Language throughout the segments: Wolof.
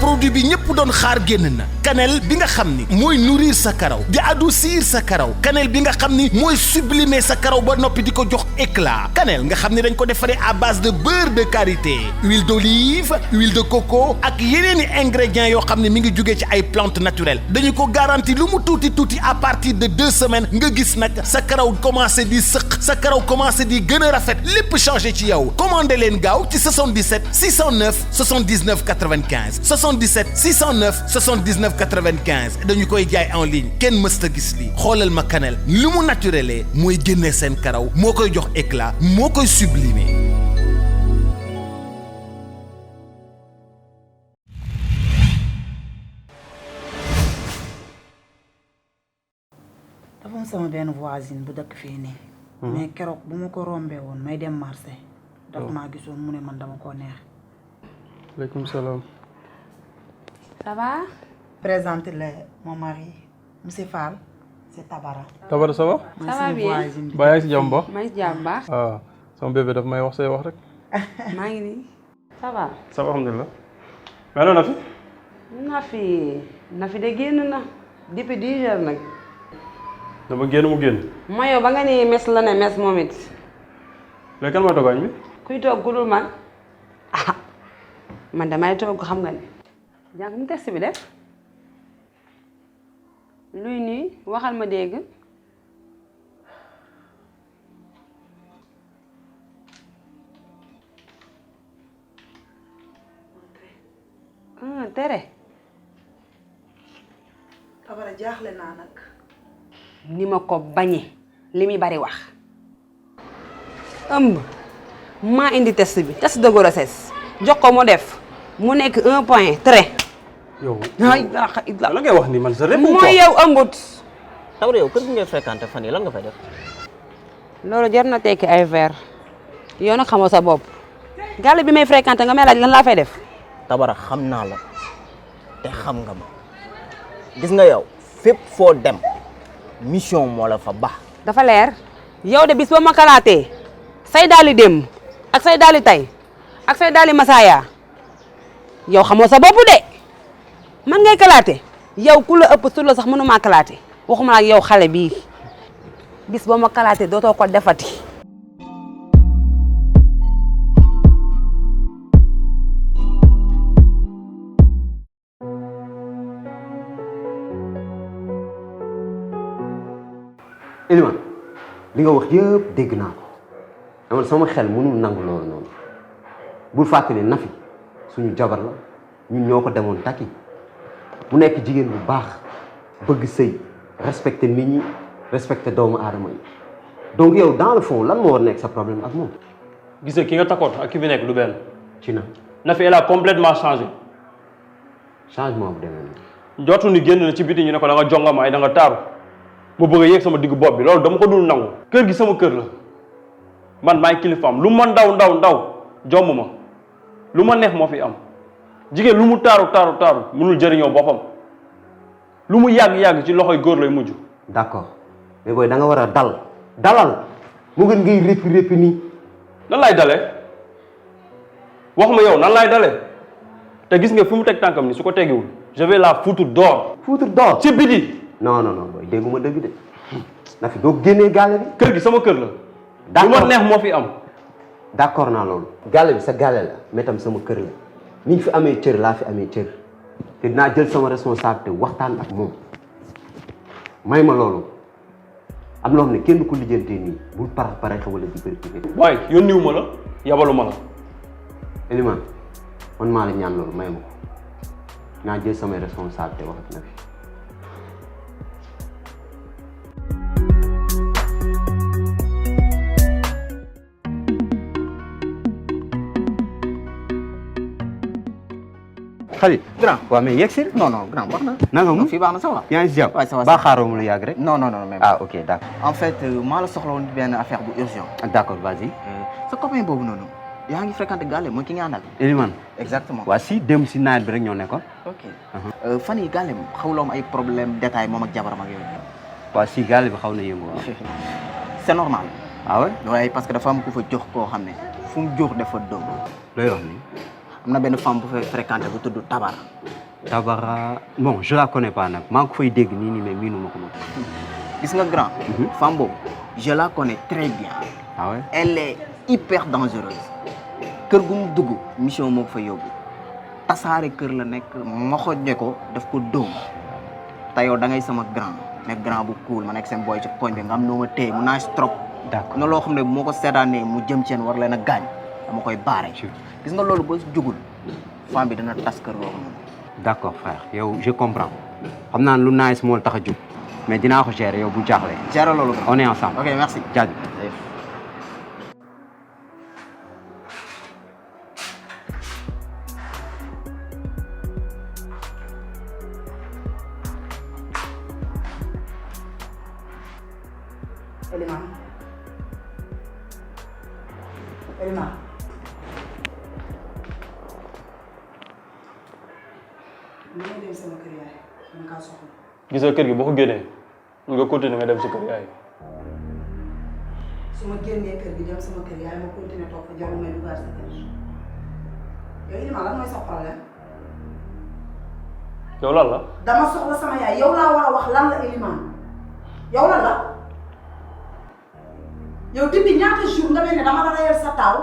produit bi ñëpp doon xaar génn na cannelle bi nga xam ni mooy nourrir sa karaw di adoucir sa karaw cannelle bi nga xam ni mooy sublimer sa karaw ba noppi di ko jox éclat cannelle nga xam ni dañ ko defaree à base de beurre de karité huile d'olive huile de coco ak yeneeni ingrédients yoo xam ne mi ngi jugee ci ay plantes naturelles dañu ko garanti lu mu tuuti à partir de 2 semaines nga gis nag sa karaw commencé di sëq sa karaw commencé di gën a rafet lépp changé ci yow commandé leen gaaw ci 77 609 79 95 77 609 79 95 dañu koy jaay en ligne kenn mësta gis lii xoolal ma cannelle lu mu naturelé mooy génnee seen karaw moo koy jox éclat moo koy sublimer. dafa am sama benn voisine bu dëkk fii nii. mais keroog bu ma ko rombee woon may dem marché. dafa maa gisoon mu ne man dama koo neex. Aleykum salaam. Ça va? Présente mon mari, monsieur Fall, c'est Tabara. Tabara ça va? Ça va bien. Ba yaa ngi si jàmm ba? maa ngi si jàmm baax. ah sama bébé daf may wax say wax rek. maa ngi nii. ça va. ça va alhamdulilah. mais ana Nafi. Nafi de génn na depuis 10 heures nag. dama génn mu génn. ma yow ba nga ni mes la ne mes moom it. léegi kan mooy togaañ bi. kuy toog ku dul man ah man damay toog xam nga ne. jàng mu test bi def. luy nii waxal ma dégg. tere. Tabara jaaxle naa nag. ni ma ko bañe li muy bari wax. ëmb maa indi test bi test de grossesse jox ko mu def mu nekk 1 point trait. yow ay la ngay wax ni man sa réponse mooy yow ëmbut. Tabara yow kër gi ngay fréquenté fan yi lan nga fay def. loolu jar na tekki ay verre yow nag xamoo sa bopp gàll bi may fréquenté nga may laaj lan laa fay def. Tabara xam naa la te xam nga ma gis nga yow fépp foo dem mission moo la fa baax. dafa leer yow de bis ba ma kalaatee say daali dem ak say daali tay ak say daali masaaya yow xamoo sa bopp de man ngay kalaate yow ku la ëpp sur la sax mënumaa kalaate waxuma la ak yow xale bii bis ba ma kalaatee dootoo ko defati. Elimane li nga wax yëpp dégg naa ko dama sama xel mënul nangu loolu noonu bul fàttali Nafi suñu jabar la ñun ñoo ko demoon takki mu nekk jigéen bu baax bëgg sëy respecter nit ñi respecter doomu aadama yi donc yow dans le fond lan moo war nekk sa problème ak moom. gis nga ki nga takkoon ak ki fi nekk du benn. ci na Nafi elle a complètement changé. changement bu demee nii. jotu ni génn na ci biti ñu ne ko da nga jongama ay da nga taaru. ma bëgg a yéeg sama diggu bopp bi loolu dama ko dul nangu. kër gi sama kër la man maay kilifaam lu ma ndaw jomm ma lu ma neex moo fi am jigéen lu mu taaru mënul jëriñoo boppam lu mu yàgg ci loxoy góor lay mujj. d'accord mais booy da nga war a dalal mu gën ngay répi nii. nan laay dalee wax ma yow nan laay dalee te gis nga fi mu teg tànkam ni su ko teggiwul je vais la foutre dehors. foutre dehors ci biti. non booy dégguma dëgg de Nafi doo génnee gaale bi. kër gi sama kër la. d'accord lu ma neex moo fi am. d'accord naa loolu. gaale bi sa gaale la mais tam sama kër la ni ñu fi amee cër laa fi amee cër te dinaa jël sama responsabilité waxtaan ak moom may ma loolu am loo xam ne kenn du ko lijjantee nii bul parax wala di bëri. waaye yónniwu ma la yabalu ma la. Elimane man maa la ñaan loolu may ma ko naa jël samay responsabilité wax ak Nafi. Xarit. grand waaw mais yegg si. non grand baax na. naka mu fii baax na ça va. yaa ngi si jàmm. waaw ça va ba xaaroo mu lu yàgg rek. non même. ah ok d'accord. en fait maa la soxla woon benn affaire bu urgent. d'accord vas-y. sa copain boobu noonu yaa ngi fréquenté Gallé mooy ki nga àndal. Elimane. exactement. waa si dem si nawet bi rek ñoo nekkoon. ok fan yii Gallé xawloo am ay problème détail moom ak jabaram ak yooyu. waa si gaale bi xaw na yëngu waaw. c'est normal. ah ouais. waaye parce que dafa am ku fa jox koo xam ne fu mu jox dafa dóor. looy wax nii. am na benn femme bu fay fréquenté bu tudd Tabara. Tabara bon je la connais pas nag maa ngi ko fay dégg nii mais miinu ma ko moom. gis nga grand. femme boobu je la connais très bien. ah ouais. elle est hyper dangereuse. kër gu mu dugg mission moo ko fa yóbbu tasaare kër la nekk moxoñe ko daf ko dóom te yow da ngay sama grand nekk grand bu cool ma nekk seen boy ci koñ bi nga am noo ma téye mu naaj trop. d'accord na loo xam ne bu moo ko seetaanee mu jëm ci yéen war leen a gaañ dama koy baare. gis nga loolu ba jugul femme bi dana tas kër googu noonu. d'accord frère yow je comprends xam naa lu nice moo tax a jóg mais dinaa ko gérer yow bu jaaxle. gérer loolu grand. on est ensemble. ok merci. jaajëf. Eliman li may dem sama kër yaay man kaa soxla. gis nga kër gi boo ko génnee nga continuer nga dem sa kër yaay. su ma génnee kër gi dem sama kër yaay ma continuer toog fa jarul may dugaat sa kër yow Eliman lan mooy sa problème. yow lan la. dama soxla sama yaay yow laa war a wax lan la Eliman yow lan la yow depuis ñaata jour nga mel ne dama la reyal sa taaw.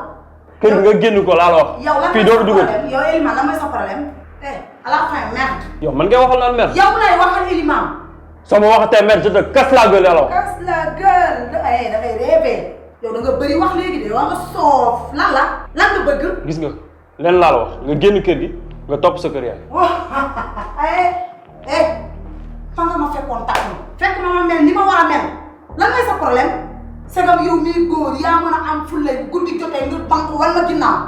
kër gi nga génn ko laa la wax. yow lan fii mooy doo sa fi dugal. problème yow Eliman lan mooy sa problème à la fin merde. yow man ngay waxal naan mer. yow lay waxal Eliman. soo ma waxatee mer je te casse la gueule alors. casse la gueule da ngay rêvé yow da nga bëri wax léegi de wax nga soof lan la lan nga bëgg. gis nga leen laa la wax nga génn kër gi nga topp sa kër yaay. fa nga ma fekkoon tax na fekk ma mel ni ma war a mel lan mooy sa problème segam yow mii góor yaa mën a am fulla bu guddi jotee nga bank wala ginnaaw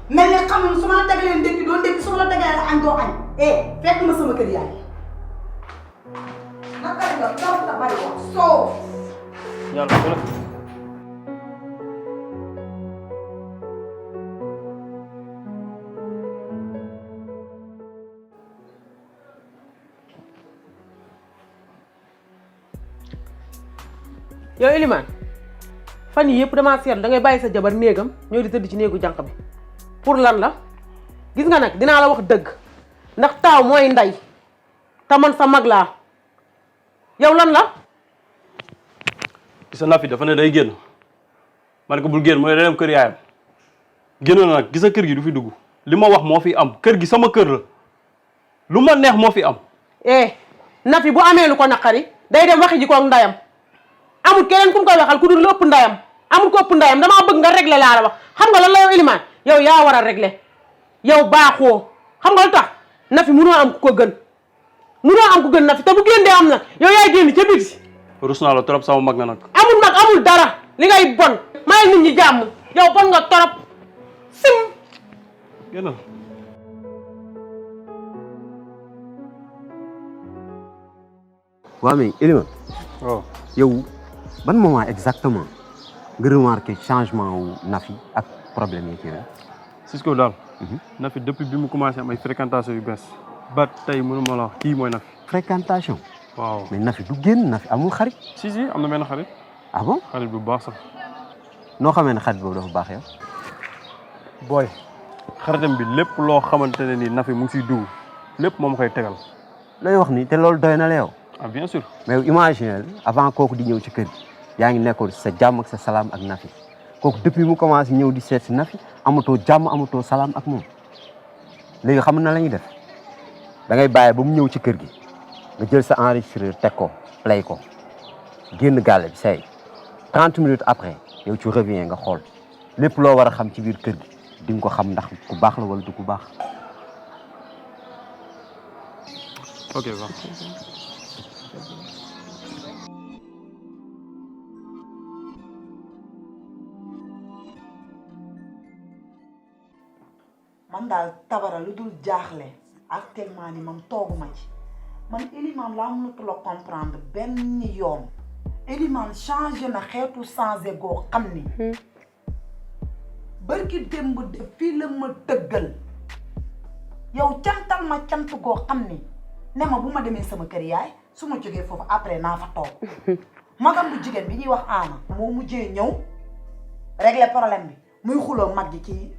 mel ni xam su ma la tegalee ndékki doo ndékki su ma la tegalee la añ doo añ fekk ma sama kër yaay naka nga taw la bari wax soof yàlla bu la. yow Elimane fan yii yëpp damaa seetlu da ngay bàyyi sa jabar néegam ñëw di tëdd ci néegu jànq bi pour lan la gis nga nag dinaa la wax dëgg ndax taaw mooy ndey te man sa mag laa yow lan la. gis nga Nafi dafa ne day génn ma ne ko bul génn mu ne day dem kër yaayam génn na nag gis nga kër gi du fi dugg li ma wax moo fi am kër gi sama kër la lu ma neex moo fi am. Nafi bu amee lu ko naqari day dem waxi ji ko ak ndayam. amul keneen ku mu koy waxal ku dul ëpp ndayam amul ko ëpp ndayam damaa bëgg nga régler laa la wax xam nga lan la yow Elimane yow yaa war a régler yow baaxoo xam nga lu tax Nafi munoo am ku ko gën munoo am ku gën Nafi te bu génn dee am nag yow yaay génn ca biti. rus naa la trop sama mag nga nag. amul mag amul dara li ngay bon may nit ñi jàmm yow bon nga trop sim. génnal. waaw mais Elimane. waaw yow ban moment exactement nga remarqué changement wu Nafi ak problème yi ci yow. Cisco daal. Nafi depuis bi mu commencé am ay fréquentation yu bees. ba tey mënuma la wax kii mooy Nafi. fréquentation. waaw mais Nafi du génn Nafi amul xarit. si am na benn xarit. ah bon xarit bu baax sax. noo xamee ne xarit boobu dafa baax yow. booy xaritam bi lépp loo xamante ne ni Nafi mu ngi siy dugg lépp moom koy tegal. lay wax ni te loolu doy na la yow. ah bien sûr. mais imagine avant kooku di ñëw ci kër gi yaa ngi nekkoon sa jàmm ak sa salaam ak Nafi kooku depuis mu commencé ñëw di seet si Nafi amatoo jàmm amatoo salaam ak moom léegi xam na la ñuy def da ngay bàyyi ba mu ñëw ci kër gi nga jël sa enregistreur teg ko play ko génn gàlle bi say 30 minutes après yow tu reviens nga xool lépp loo war a xam ci biir kër gi di nga ko xam ndax ku baax la wala du ku baax. ok va. man daal Tabara lu dul jaaxle actuellement ni man tooguma ci man Elimane laa mënatu la comprendre benn yoon Elimane changé na xeetu changé goo xam ni bërki démb de fii la ma tëggal yow cantal ma cant goo xam ni ne ma bu ma demee sama kër yaay su ma jógee foofu après naa fa toog magam bu jigéen bi ñuy wax Aana moo mujjee ñëw régler problème bi muy xuloo mag ji ci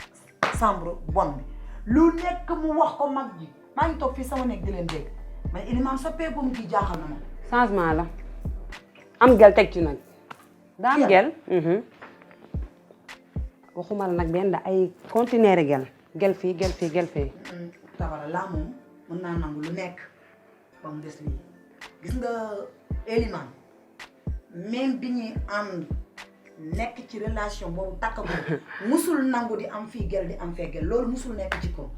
chambre bon bi lu nekk mu wax ko mag ji maa ngi toog fii sama nekk di leen dégg mais Elimane sa peegum gi jaaxal na ma. changement la am gel teg ci nag daa am gel waxuma la nag benn da ay conteneur gel fii gel fii gel fii Tabara laa moom mën naa nangu lu nekk ba mu des lii gis nga Elimane même bi ñuy ànd nekk ci relation boobu takk boobu musul nangu di am fii gel di am fee gel loolu musul nekk ci ko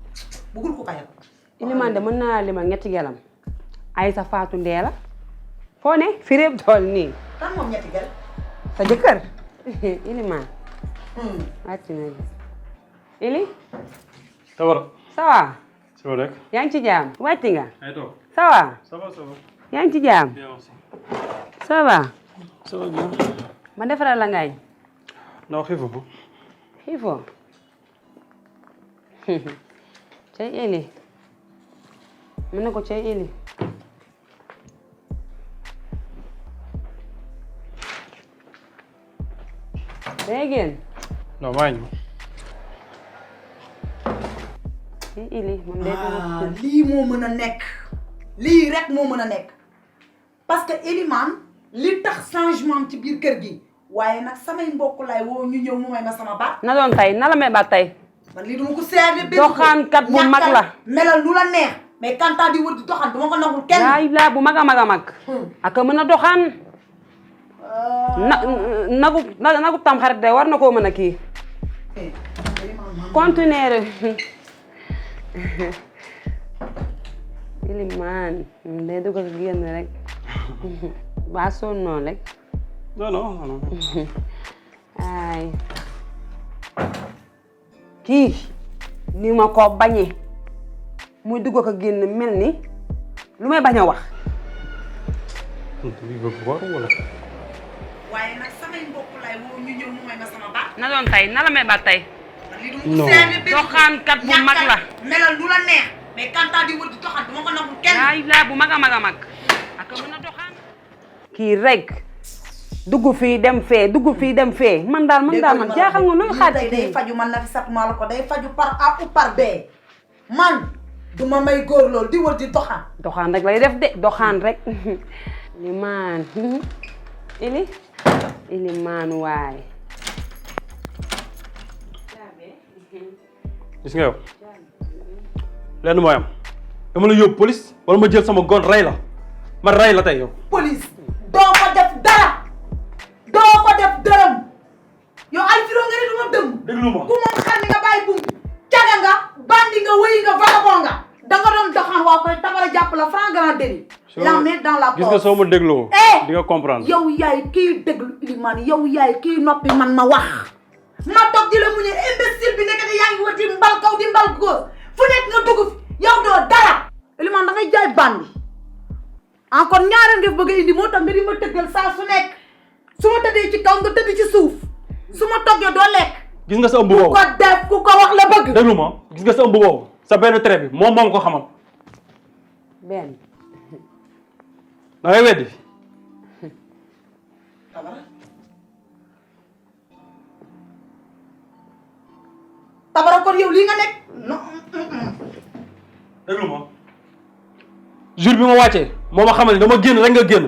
bëggul ko kayal. Elimane de mën naa limal ñetti gelam ay sa faatu ndeela foo ne fi réeb tool nii kan moom ñetti gel. sa jëkkër Elimane wàcc na Eli Tabara. ça va ça va rek. yaa ngi ci jaam wàcc nga ay toog. ça va ça va ça va. yaa ngi ci jaam bien aussi. ça va ça va bien. ma defaral la ngaañ non xiifu ko. xiifoo cay Eli mën na ko cay Eli day génn non maa ngi ñëw. cay Eli moom day lii moo mën a nekk lii rek moo mën a nekk parce que Elimane li tax changement ci biir kër gi waaye nag samay mbokk laay woo ñu ñëw mu may ma sama baat. na doon tey na la may baat tey man lii duma ko seede. doxaankat bu mag la melal lu la neex mais kantaa di wër di doxaan duma ko nangul kenn. yaay laa bu mag a mag a mag. ak mën a doxaan. nagu tam xarit de war na koo mën a kii. conteneur. Elimane day dugg ak génn rek ba sonn noonu rek. non non non. ay kii ni ma ko bañee muy dugg ak génn mel ni lu may bañ a wax. lii bëgg war wala. waaye nag samay mbokk laay woo ñu ñëw mu may ma sama baat. na doon tey na la may baat tey. non doxaankat bu mag la. melal lu la neex mais kantaa di wër di doxaan duma ko nangul kenn. yaay laa bu mag a mag a mag ak mën a doxaan. kii rek dugg fii dem fee dugg fii dem fee man daal man jaaxal nga luy xaar ci day faju man na fi sat maa la ko day faju par A ou par B man duma may góor loolu di wër di doxaan. doxaan rek lay def de doxaan rek. Elimane Elimane waay. gis nga yow lenn mooy am dama la yóbbu police wala ma jël sama gon rey la ma rey la tey yow. police doo ko def dara doo ko def dërëm yow Alfiro nga ne du ma dëmm. déglu ma ku moom xar ni nga bàyyi bum caga nga bandi nga wëyi nga vagabond nga danga doon doxaan waa koy Tabara jàpp la franc grand délit. la mettre dans la poche gis nga soo ma dégloo. di nga comprendre. yow yaay kii déglu Elimane yow yaay kii noppi man ma wax. ma toog di la mu ne imbécile bi nekk yaa ngi wër di mbal kaw di mbal góor fu nekk nga dugg fi yow doo dara. Elimane da ngay jaay bandi encore ñaareel nga bëgg a indi moo tax nga di ma tëggal saa su nekk su ma tëddee ci kaw nga tëdd ci suuf su ma toggee doo lekk. gis nga sa ëmb boobu ku ko def ku ko wax la bëgg. déglu ma gis nga sa ëmb boobu sa benn trait bi moom ko xamal. benn. da ngay weddi. Tabara kon yow lii nga nekk non. déglu ma jour bi ma wàccee moo ma xamal ni dama génn rek nga génn.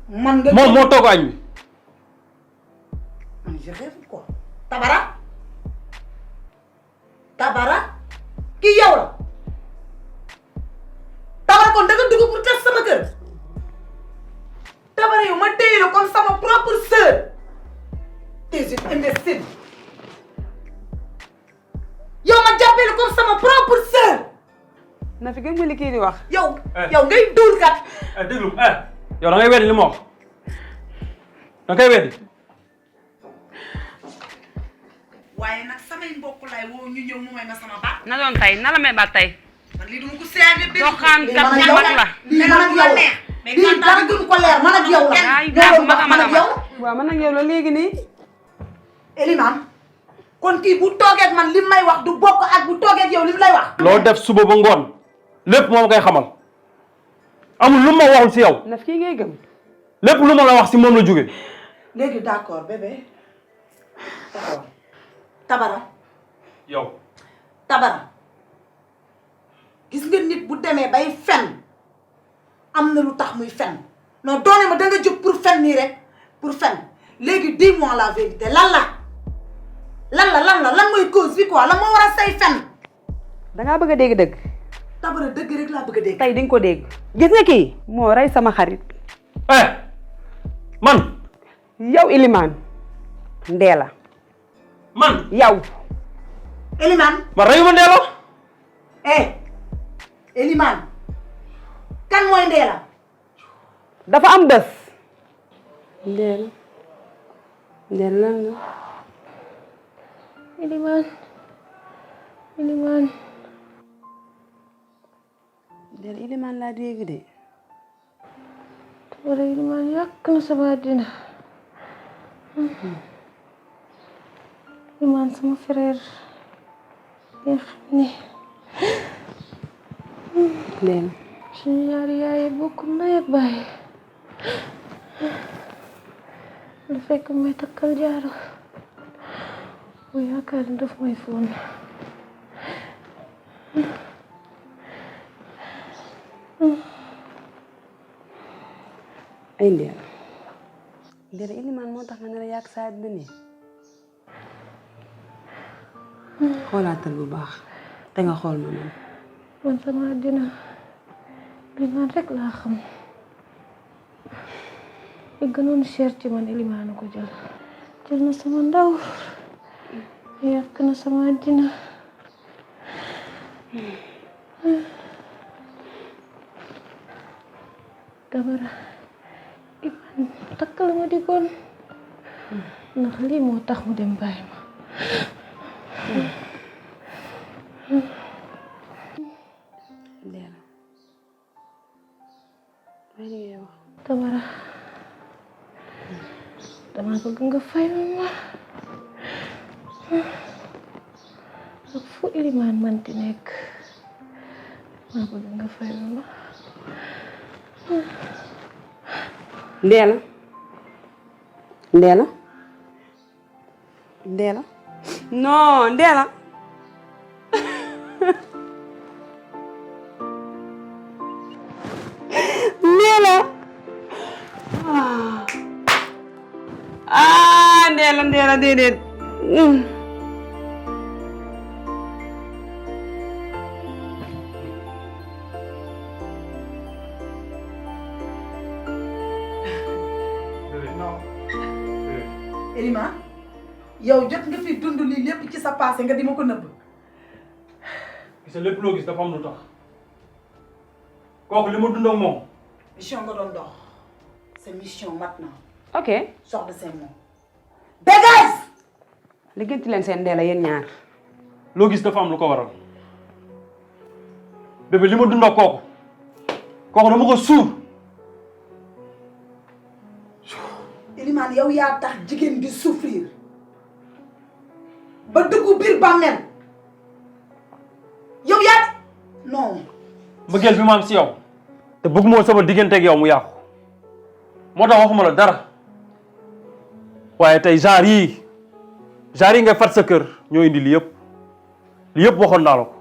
man nga moom moo togg añ bi. man je rêve quoi. Tabara kii yow la Tabara kon da nga dugg pour tas sama kër Tabara yow ma téye la comme sama propre sœur t'es une imbécile yow ma jàppee la comme sama propre sœur. na fi gën li kii di wax. yow ngay dóor kat. déglu yow da ngay weddi li ma wax da ngay weddi. waaye nag samay mbokk laay woo ñu ñëw mu may ma sama baat. na doon tey na la may baat tey. man lii duma ko seede. doxaankat bu mag la. lii man ak yow la lii dara gën ko leer man ak yow la. yaay laa bu mag a mag a mag yow. waaw man ak yow la léegi nii. Elimane kon kii bu toogee ak man li may wax du bokk ak bu toogee ak yow li mu lay wax. loo def suba ba ngoon lépp moom koy xamal amul lu ma waxul si yow. na fi kii ngay gëm. lépp lu ma la wax si moom la jóge. léegi d'accord bébé taxawal Tabara yow Tabara gis nga nit bu demee bay fen am na lu tax muy fen non doone ma da nga jóg pour fen nii rek pour fen léegi dis-moi la vérité lan mooy cause bi quoi lan moo war a say fen. dangaa bëgg a dégg dëgg. Tabara dëgg rek laa bëgg a dégg. tey di nga ko dégg. gis nga kii moo rey sama xarit. man. yow Elimane. Ndeela. man. yow. Elimane. man reyu ma Ndeela. Elimane. kan mooy Ndeela. dafa am bés. Ndeela. Ndeela lan la. Elimane. Ndeela Elimane laa dégg de. wala Elimane yàq na sama àddina. Elimane sama frère nga xam ne Ndeela. suñu ñaari yaay bokk ndey ak baay. lu fekk may takkal jaaro bu yaakaar ni daf may foon. ay Ndeela. Ndeela Elimane moo tax nga nar a yàq sa àddina nii. xoolaatal bu baax te nga xool ma man. man sama àddina Elimane rek laa xam. li gënoon cher ci man Elimane ko jël na sama ndaw yàq na sama àddina. Tabara Elimane takkal ma di kon ndax lii moo tax mu dem bàyyi ma. Ndeela. maa ngi lay wax. Tabara dama bëgg nga fay ma ak fu Elimane manti nekk maa bëgg nga fay ma. Ndeela. Ndeela. Ndeela. non Ndeela. Ndeela. Ndeela déedéet. Elimane yow jot nga fi dund lii lépp ci sa passé nga di ma ko nëbb. gis lépp loo gis dafa am lu tax kooku li ma dund ak moom. mission nga doon dox sa mission maintenant. ok. sors de ces mots. dégage. liggéenti leen seen Ndeela yéen ñaar. loo gis dafa am lu ko waral bébé li ma dund ak kooku dama ko suur. Elimane yow yaa tax jigéen di souffrir ba dugg biir bàmmeel yow yaa non. mbëggeel bi ma am si yow te bëgg moo sama diggante ak yow mu yàqu moo tax waxuma la dara waaye tey genre yi nga fat sa kër ñoo indi li yëpp waxoon naa la ko